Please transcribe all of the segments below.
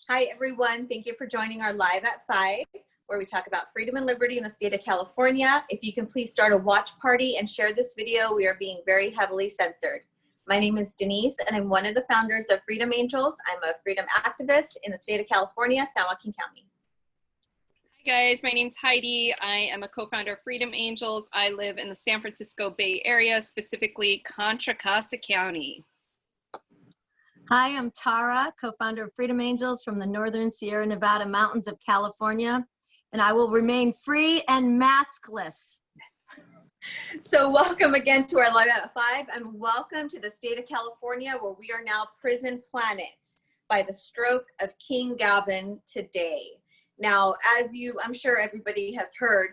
Hi, everyone. Thank you for joining our Live at 5, where we talk about freedom and liberty in the state of California. If you can please start a watch party and share this video, we are being very heavily censored. My name is Denise, and I'm one of the founders of Freedom Angels. I'm a freedom activist in the state of California, San Joaquin County. Hi guys, my name's Heidi. I am a co-founder of Freedom Angels. I live in the San Francisco Bay Area, specifically Contra Costa County. Hi, I'm Tara, co-founder of Freedom Angels from the Northern Sierra Nevada mountains of California, and I will remain free and maskless. So welcome again to our Live at 5, and welcome to the state of California, where we are now prison planet by the stroke of King Gavin today. Now, as I'm sure everybody has heard,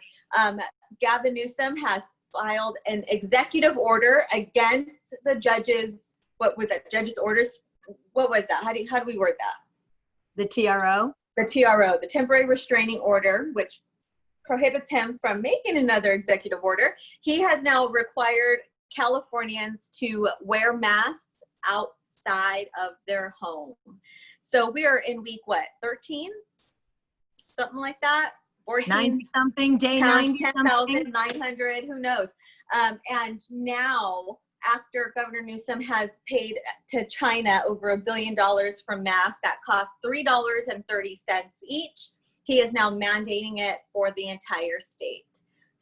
Gavin Newsom has filed an executive order against the judges. What was that? Judges' orders? What was that? How do we word that? The TRO? The TRO, the temporary restraining order, which prohibits him from making another executive order. He has now required Californians to wear masks outside of their home. So we are in week, what, 13? Something like that? 14? 90 something, day 90 something. 10,900, who knows? And now, after Governor Newsom has paid to China over $1 billion for masks that cost $3.30 each, he is now mandating it for the entire state.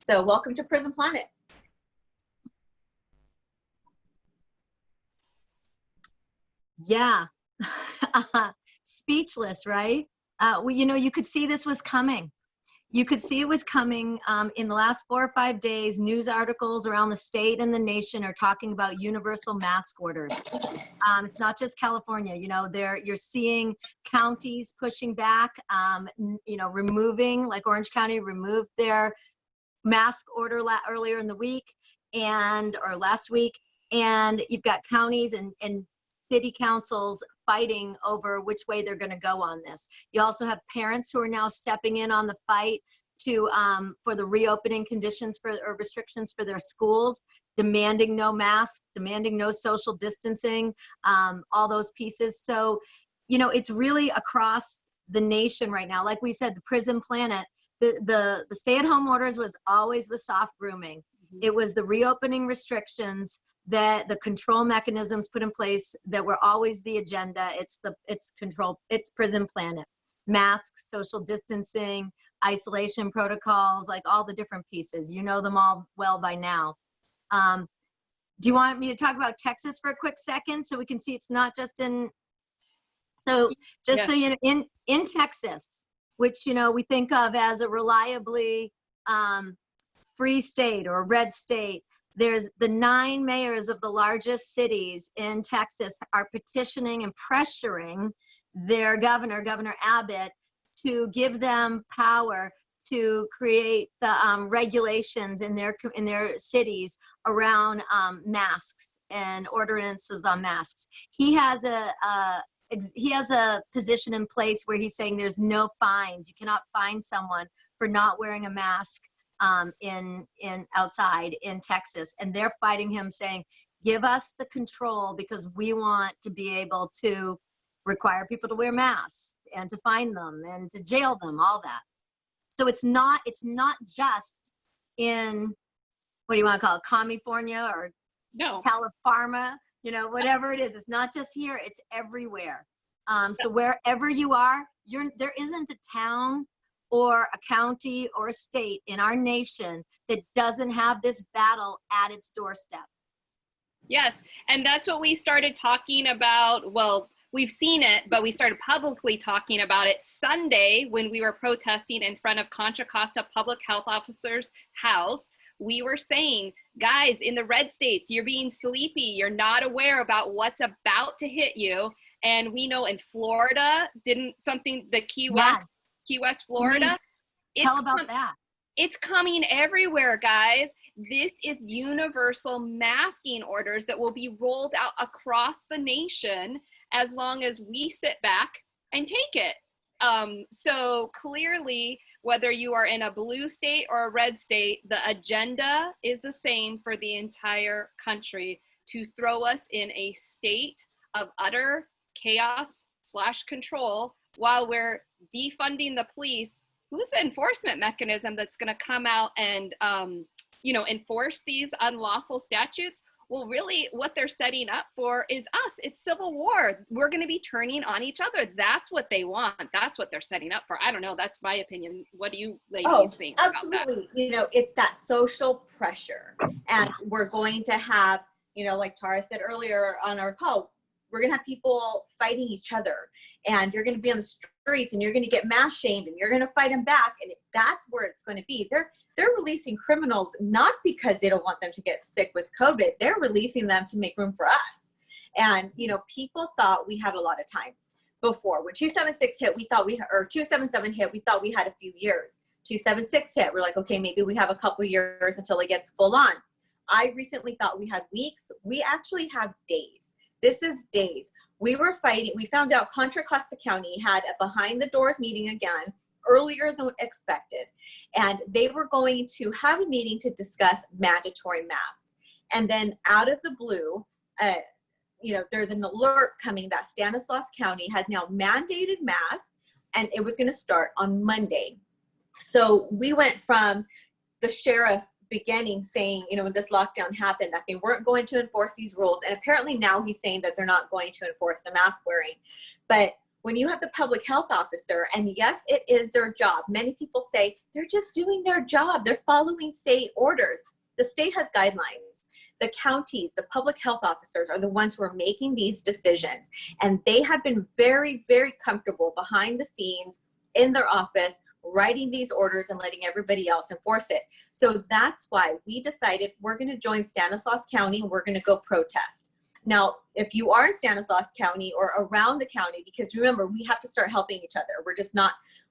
So welcome to Prison Planet. Yeah, speechless, right? Well, you know, you could see this was coming. You could see it was coming. In the last 4 or 5 days, news articles around the state and the nation are talking about universal mask orders. It's not just California, you know, you're seeing counties pushing back, you know, removing, like Orange County removed their mask order earlier in the week or last week. And you've got counties and city councils fighting over which way they're going to go on this. You also have parents who are now stepping in on the fight for the reopening conditions or restrictions for their schools, demanding no masks, demanding no social distancing, all those pieces. So, you know, it's really across the nation right now. Like we said, the prison planet, the stay-at-home orders was always the soft grooming. It was the reopening restrictions, that the control mechanisms put in place that were always the agenda. It's prison planet. Masks, social distancing, isolation protocols, like all the different pieces. You know them all well by now. Do you want me to talk about Texas for a quick second so we can see it's not just in, so just yes. So you know, in Texas, which, you know, we think of as a reliably free state or red state, there's the 9 mayors of the largest cities in Texas are petitioning and pressuring their Governor Abbott, to give them power to create the regulations in their cities around masks and ordinances on masks. He has a position in place where he's saying there's no fines. You cannot fine someone for not wearing a mask outside in Texas, and they're fighting him, saying, give us the control because we want to be able to require people to wear masks and to fine them and to jail them, all that. So it's not just in, what do you want to call it, California or no, California, you know, whatever it is. It's not just here, it's everywhere. So wherever you are, there isn't a town or a county or a state in our nation that doesn't have this battle at its doorstep. Yes, and that's what we started talking about. Well, we've seen it, but we started publicly talking about it Sunday when we were protesting in front of Contra Costa Public Health Officer's house. We were saying, guys, in the red states, you're being sleepy. You're not aware about what's about to hit you. And we know in Florida, the Key West, Florida. Tell about that. It's coming everywhere, guys. This is universal masking orders that will be rolled out across the nation as long as we sit back and take it. So clearly, whether you are in a blue state or a red state, the agenda is the same for the entire country, to throw us in a state of utter chaos / control while we're defunding the police, who's the enforcement mechanism that's going to come out and, you know, enforce these unlawful statutes? Well, really what they're setting up for is us. It's civil war. We're going to be turning on each other. That's what they want. That's what they're setting up for. I don't know. That's my opinion. What do you ladies think about that? Absolutely. You know, it's that social pressure. And we're going to have, you know, like Tara said earlier on our call, we're going to have people fighting each other, and you're going to be on the streets and you're going to get mass shamed and you're going to fight them back. And that's where it's going to be. They're releasing criminals not because they don't want them to get sick with COVID. They're releasing them to make room for us. And, you know, people thought we had a lot of time before. When 276 hit, we thought or 277 hit, we thought we had a few years. 276 hit, we're like, okay, maybe we have a couple years until it gets full on. I recently thought we had weeks. We actually have days. This is days. We were fighting. We found out Contra Costa County had a behind the doors meeting again, earlier than expected. And they were going to have a meeting to discuss mandatory masks. And then out of the blue, you know, there's an alert coming that Stanislaus County has now mandated masks, and it was going to start on Monday. So we went from the sheriff beginning saying, you know, when this lockdown happened, that they weren't going to enforce these rules. And apparently now he's saying that they're not going to enforce the mask wearing. But when you have the public health officer, and yes, it is their job. Many people say they're just doing their job. They're following state orders. The state has guidelines. The counties, the public health officers are the ones who are making these decisions. And they have been very, very comfortable behind the scenes in their office, writing these orders and letting everybody else enforce it. So that's why we decided we're going to join Stanislaus County and we're going to go protest. Now, if you are in Stanislaus County or around the county, because remember, we have to start helping each other.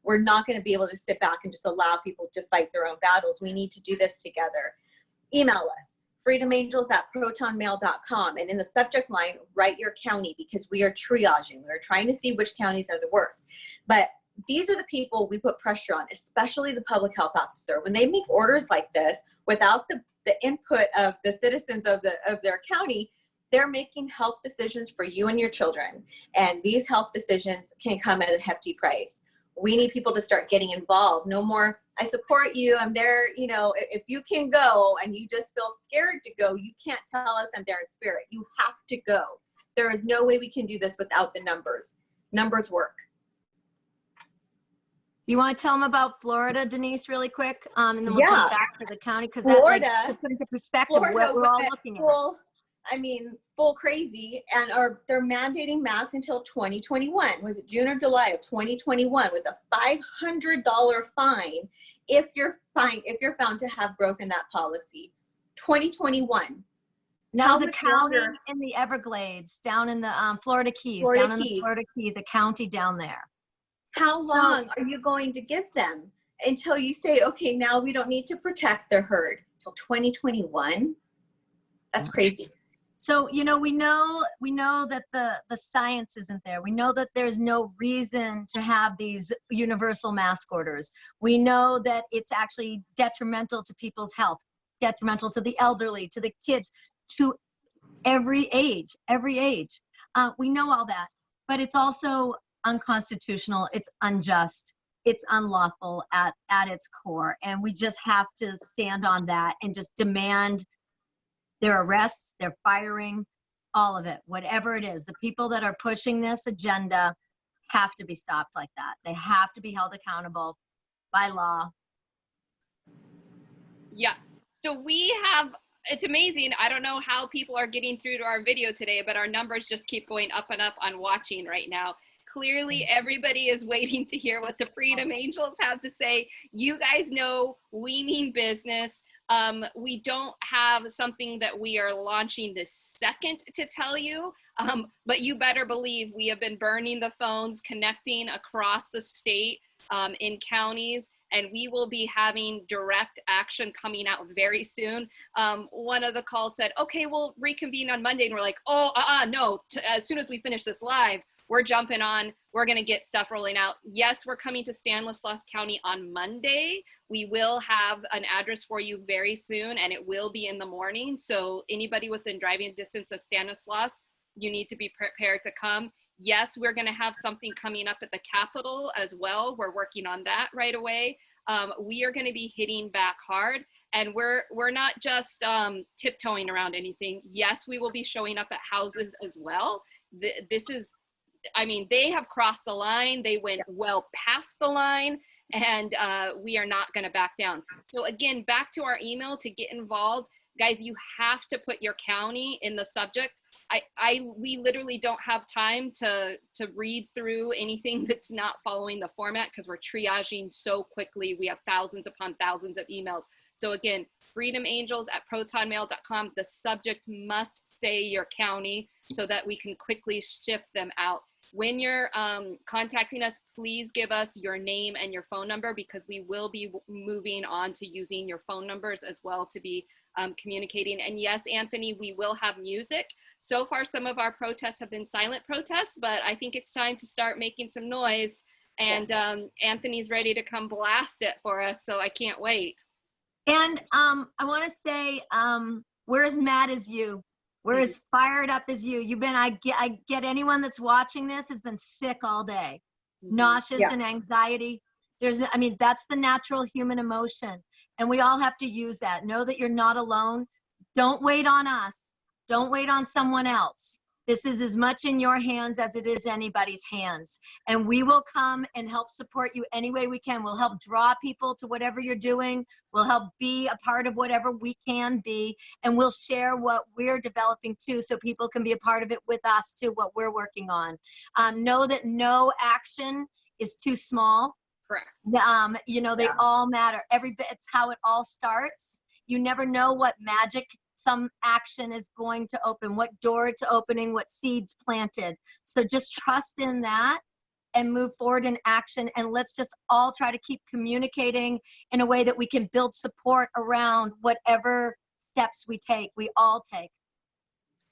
We're not going to be able to sit back and just allow people to fight their own battles. We need to do this together. Email us, freedomangels@protonmail.com. And in the subject line, write your county, because we are triaging. We're trying to see which counties are the worst. But these are the people we put pressure on, especially the public health officer. When they make orders like this without the input of the citizens of their county, they're making health decisions for you and your children. And these health decisions can come at a hefty price. We need people to start getting involved. No more, I support you, I'm there. You know, if you can go and you just feel scared to go, you can't tell us I'm there in spirit. You have to go. There is no way we can do this without the numbers. Numbers work. You want to tell them about Florida, Denise, really quick? And then we'll jump back to the county, because Florida, that, like, to put into perspective what we're all looking at. Full crazy, and they're mandating masks until 2021. Was it June or July of 2021, with a $500 fine if you're found to have broken that policy. 2021. Now there's a county in the Everglades, down in the Florida Keys, a county down there. How long are you going to give them until you say, okay, now we don't need to protect their herd till 2021? That's crazy. So, you know, we know that the science isn't there. We know that there's no reason to have these universal mask orders. We know that it's actually detrimental to people's health, detrimental to the elderly, to the kids, to every age. We know all that, but it's also unconstitutional, it's unjust, it's unlawful at its core. And we just have to stand on that and just demand their arrests, their firing, all of it, whatever it is. The people that are pushing this agenda have to be stopped like that. They have to be held accountable by law. Yeah, so we have, it's amazing. I don't know how people are getting through to our video today, but our numbers just keep going up and up on watching right now. Clearly, everybody is waiting to hear what the Freedom Angels have to say. You guys know we mean business. We don't have something that we are launching this second to tell you, but you better believe we have been burning the phones, connecting across the state in counties, and we will be having direct action coming out very soon. One of the calls said, okay, we'll reconvene on Monday. And we're like, no, as soon as we finish this live, we're jumping on, we're gonna get stuff rolling out. Yes, we're coming to Stanislaus County on Monday. We will have an address for you very soon, and it will be in the morning. So anybody within driving distance of Stanislaus, you need to be prepared to come. Yes, we're going to have something coming up at the Capitol as well. We're working on that right away. We are going to be hitting back hard, and we're not just tiptoeing around anything. Yes, we will be showing up at houses as well. This is, I mean, they have crossed the line. They went well past the line, and we are not going to back down. So again, back to our email to get involved. Guys, you have to put your county in the subject. We literally don't have time to read through anything that's not following the format because we're triaging so quickly. We have thousands upon thousands of emails. So again, freedomangels@protonmail.com. The subject must say your county so that we can quickly shift them out. When you're contacting us, please give us your name and your phone number, because we will be moving on to using your phone numbers as well to be communicating. And yes, Anthony, we will have music. So far, some of our protests have been silent protests, but I think it's time to start making some noise. And Anthony's ready to come blast it for us, so I can't wait. And I want to say, we're as mad as you. We're as fired up as you. I get anyone that's watching this has been sick all day, nauseous and anxiety. I mean, that's the natural human emotion, and we all have to use that. Know that you're not alone. Don't wait on us. Don't wait on someone else. This is as much in your hands as it is anybody's hands. And we will come and help support you any way we can. We'll help draw people to whatever you're doing. We'll help be a part of whatever we can be. And we'll share what we're developing too, so people can be a part of it with us too, what we're working on. Know that no action is too small. Correct. You know, they all matter. Every bit, it's how it all starts. You never know what magic some action is going to open, what door it's opening, what seeds planted. So just trust in that and move forward in action. And let's just all try to keep communicating in a way that we can build support around whatever steps we all take.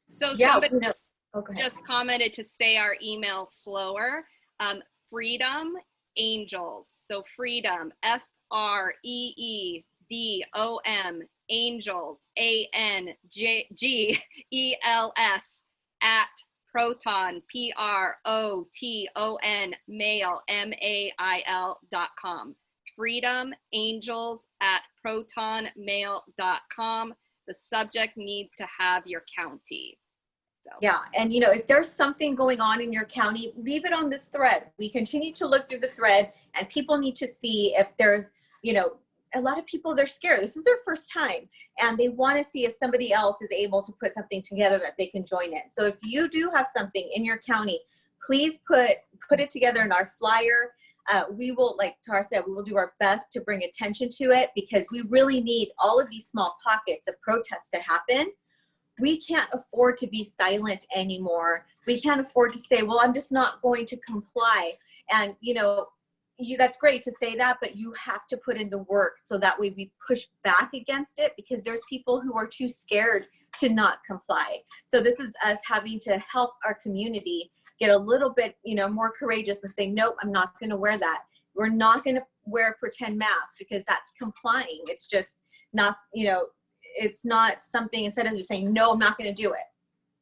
So somebody just commented to say our email slower. Freedom Angels. So freedom, FREEDOM, angels, ANGELS, at proton, PROTON, mail, MAIL.com. freedomangels@protonmail.com. The subject needs to have your county. So. Yeah, and you know, if there's something going on in your county, leave it on this thread. We continue to look through the thread, and people need to see if there's, you know, a lot of people, they're scared. This is their first time, and they want to see if somebody else is able to put something together that they can join in. So if you do have something in your county, please put it together in our flyer. We will, like Tara said, we will do our best to bring attention to it, because we really need all of these small pockets of protests to happen. We can't afford to be silent anymore. We can't afford to say, well, I'm just not going to comply. And, you know, that's great to say that, but you have to put in the work so that way we push back against it, because there's people who are too scared to not comply. So this is us having to help our community get a little bit, you know, more courageous and say, nope, I'm not going to wear that. We're not going to wear a pretend mask, because that's complying. It's just not, you know, it's not something, instead of just saying, no, I'm not going to do it.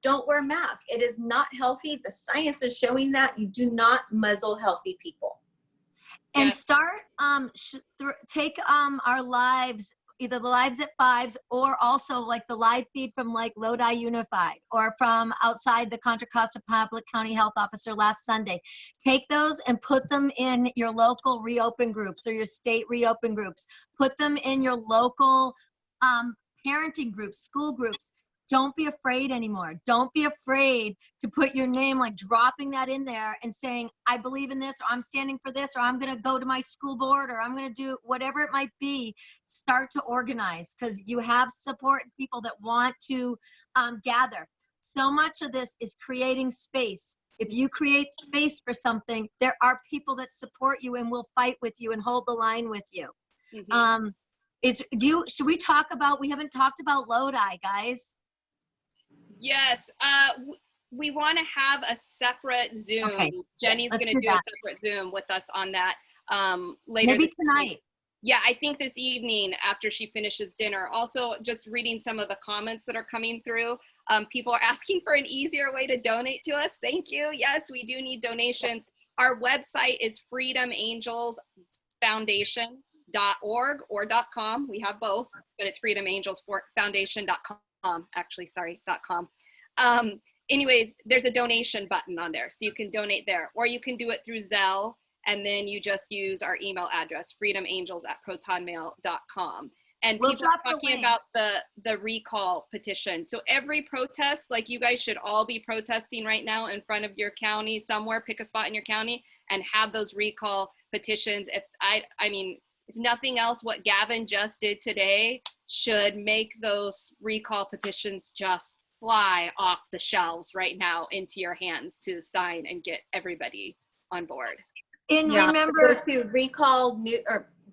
Don't wear a mask. It is not healthy. The science is showing that. You do not muzzle healthy people. And start, take our lives, either the Lives at Fives, or also like the live feed from like Lodi Unified, or from outside the Contra Costa Public County Health Officer last Sunday. Take those and put them in your local reopen groups or your state reopen groups. Put them in your local parenting groups, school groups. Don't be afraid anymore. Don't be afraid to put your name, like dropping that in there and saying, I believe in this, or I'm standing for this, or I'm going to go to my school board, or I'm going to do whatever it might be. Start to organize, because you have support people that want to gather. So much of this is creating space. If you create space for something, there are people that support you and will fight with you and hold the line with you. Mm-hmm. Should we talk about, we haven't talked about Lodi, guys. Yes, we want to have a separate Zoom. Okay. Jenny's going to do a separate Zoom with us on that later. Maybe tonight. Yeah, I think this evening after she finishes dinner. Also, just reading some of the comments that are coming through, people are asking for an easier way to donate to us. Thank you. Yes, we do need donations. Our website is freedomangelsfoundation.org or .com. We have both, but it's freedomangelsfoundation.com. Actually, sorry, .com. Anyways, there's a donation button on there, so you can donate there, or you can do it through Zelle. And then you just use our email address, freedomangels@protonmail.com. And We'll people are drop the talking link. about the recall petition. So every protest, like you guys should all be protesting right now in front of your county somewhere, pick a spot in your county and have those recall petitions. I mean, if nothing else, what Gavin just did today should make those recall petitions just fly off the shelves right now into your hands to sign and get everybody on board. And Yeah, remember, go to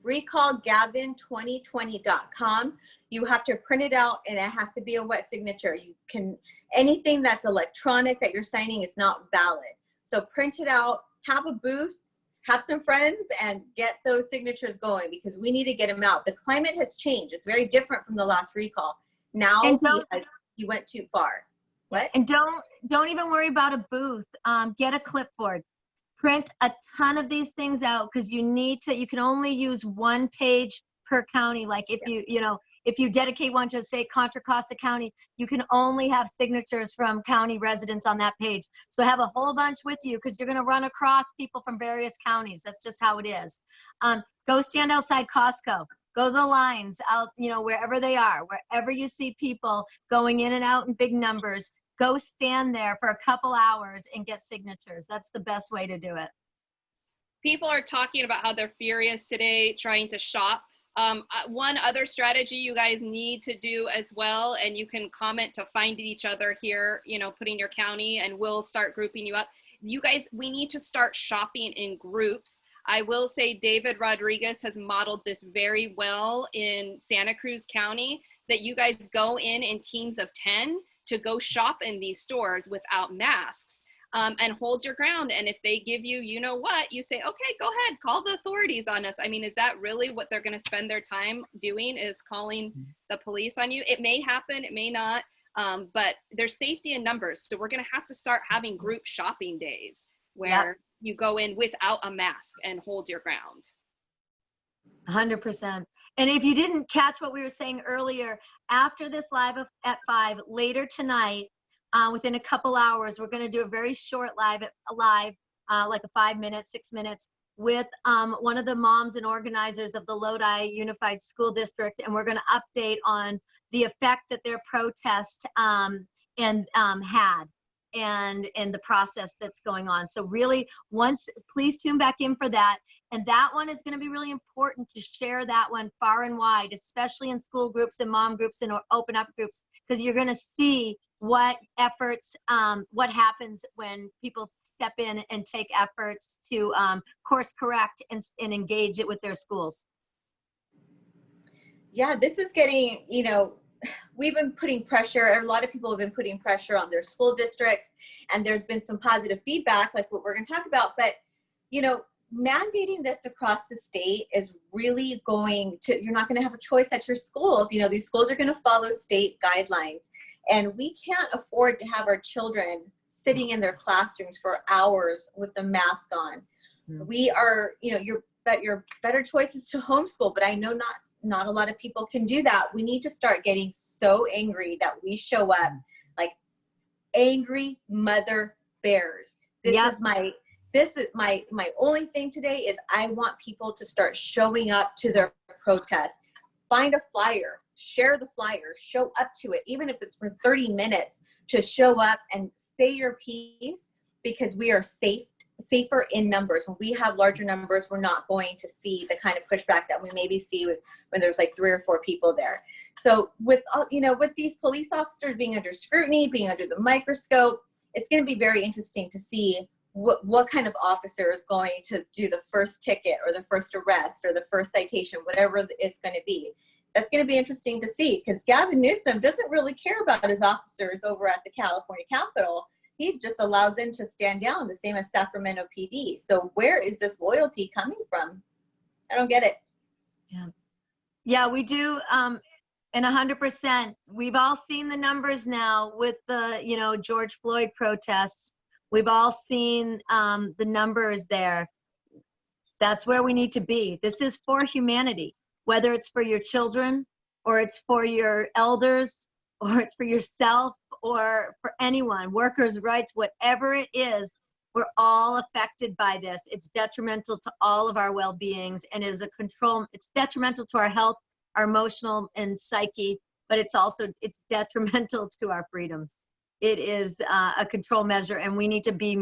recallgavin2020.com. You have to print it out and it has to be a wet signature. You can, anything that's electronic that you're signing is not valid. So print it out, have a booth, have some friends, and get those signatures going, because we need to get them out. The climate has changed. It's very different from the last recall. Now he went too far. What? And don't even worry about a booth. Get a clipboard. Print a ton of these things out, because you can only use one page per county. Like if if you dedicate one to, say, Contra Costa County, you can only have signatures from county residents on that page. So have a whole bunch with you, because you're going to run across people from various counties. That's just how it is. Go stand outside Costco. Go to the lines out, wherever they are, wherever you see people going in and out in big numbers. Go stand there for a couple hours and get signatures. That's the best way to do it. People are talking about how they're furious today trying to shop. One other strategy you guys need to do as well, and you can comment to find each other here, putting your county, and we'll start grouping you up. You guys, we need to start shopping in groups. I will say David Rodriguez has modeled this very well in Santa Cruz County, that you guys go in teams of 10 to go shop in these stores without masks, and hold your ground. And if they give you, you say, okay, go ahead, call the authorities on us. I mean, is that really what they're going to spend their time doing, is calling the police on you? It may happen, it may not, but there's safety in numbers. So we're going to have to start having group shopping days where you go in without a mask and hold your ground. 100%. And if you didn't catch what we were saying earlier, after this live at 5, later tonight, within a couple hours, we're going to do a very short live, like a 5 minutes, 6 minutes, with one of the moms and organizers of the Lodi Unified School District, and we're going to update on the effect that their protest had. And the process that's going on. So really, please tune back in for that. And that one is going to be really important to share that one far and wide, especially in school groups and mom groups and open up groups, because you're going to see what efforts, what happens when people step in and take efforts to course correct and engage it with their schools. Yeah, this is getting, we've been putting pressure, a lot of people have been putting pressure on their school districts, and there's been some positive feedback like what we're going to talk about. But, mandating this across the state is really you're not going to have a choice at your schools. These schools are going to follow state guidelines, and we can't afford to have our children sitting in their classrooms for hours with the mask on. We are, your better choice is to homeschool, but I know not a lot of people can do that. We need to start getting so angry that we show up like angry mother bears. This is my only thing today is I want people to start showing up to their protest. Find a flyer, share the flyer, show up to it, even if it's for 30 minutes, to show up and say your piece, because we are safer in numbers. When we have larger numbers, we're not going to see the kind of pushback that we maybe see when there's like 3 or 4 people there. So with these police officers being under scrutiny, being under the microscope, it's going to be very interesting to see what kind of officer is going to do the first ticket or the first arrest or the first citation, whatever it's going to be. That's going to be interesting to see, because Gavin Newsom doesn't really care about his officers over at the California Capitol. He just allows them to stand down, the same as Sacramento PD. So where is this loyalty coming from? I don't get it. Yeah. Yeah, we do. And 100%. We've all seen the numbers now with the, George Floyd protests. We've all seen the numbers there. That's where we need to be. This is for humanity, whether it's for your children or it's for your elders or it's for yourself or for anyone, workers' rights, whatever it is, we're all affected by this. It's detrimental to all of our well-beings, and it is it's detrimental to our health, our emotional and psyche, but it's detrimental to our freedoms. It is a control measure, and we need to be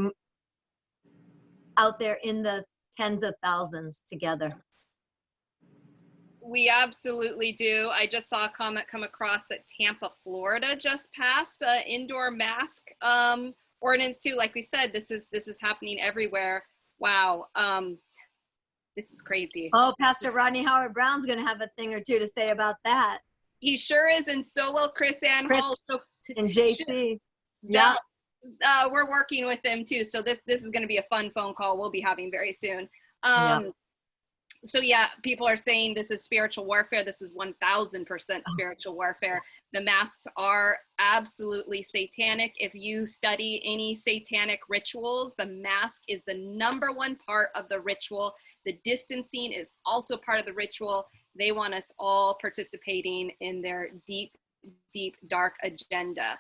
out there in the tens of thousands together. We absolutely do. I just saw a comment come across that Tampa, Florida just passed the indoor mask ordinance too. Like we said, this is happening everywhere. Wow. This is crazy. Oh, Pastor Rodney Howard-Brown's going to have a thing or two to say about that. He sure is, and so will Chris Hall. And JC. Yeah. We're working with them too. So this is going to be a fun phone call we'll be having very soon. So yeah, people are saying this is spiritual warfare. This is 1000% spiritual warfare. The masks are absolutely satanic. If you study any satanic rituals, the mask is the #1 part of the ritual. The distancing is also part of the ritual. They want us all participating in their deep, deep, dark agenda.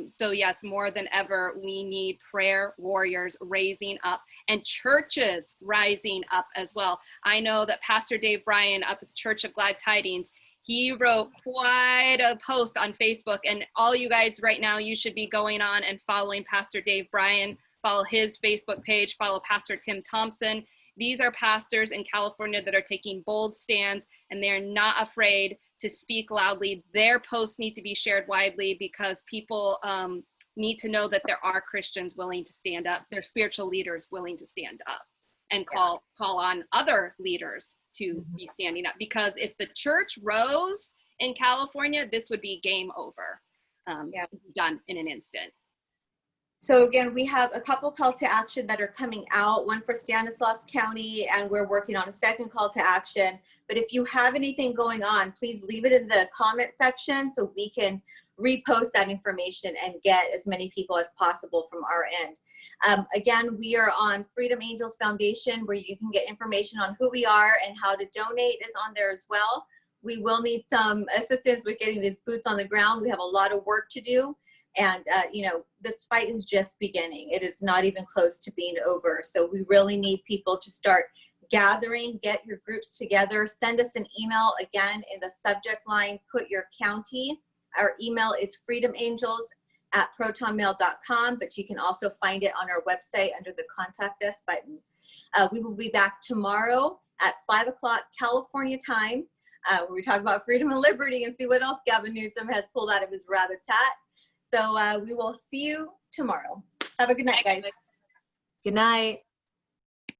So yes, more than ever, we need prayer warriors raising up and churches rising up as well. I know that Pastor Dave Bryan up at the Church of Glad Tidings, he wrote quite a post on Facebook, and all you guys right now, you should be going on and following Pastor Dave Bryan, follow his Facebook page, follow Pastor Tim Thompson. These are pastors in California that are taking bold stands, and they're not afraid to speak loudly. Their posts need to be shared widely because people need to know that there are Christians willing to stand up. There are spiritual leaders willing to stand up and call on other leaders to be standing up. Because if the church rose in California, this would be game over, done in an instant. So again, we have a couple call to action that are coming out, one for Stanislaus County, and we're working on a second call to action. But if you have anything going on, please leave it in the comment section so we can repost that information and get as many people as possible from our end. Again, we are on Freedom Angels Foundation, where you can get information on who we are and how to donate is on there as well. We will need some assistance with getting these boots on the ground. We have a lot of work to do. And, this fight is just beginning. It is not even close to being over. So we really need people to start gathering, get your groups together, send us an email. Again, in the subject line, put your county. Our email is freedomangels@protonmail.com, but you can also find it on our website under the contact us button. We will be back tomorrow at 5 o'clock California time, where we talk about freedom and liberty and see what else Gavin Newsom has pulled out of his rabbit's hat. So we will see you tomorrow. Have a good night, guys. Good night.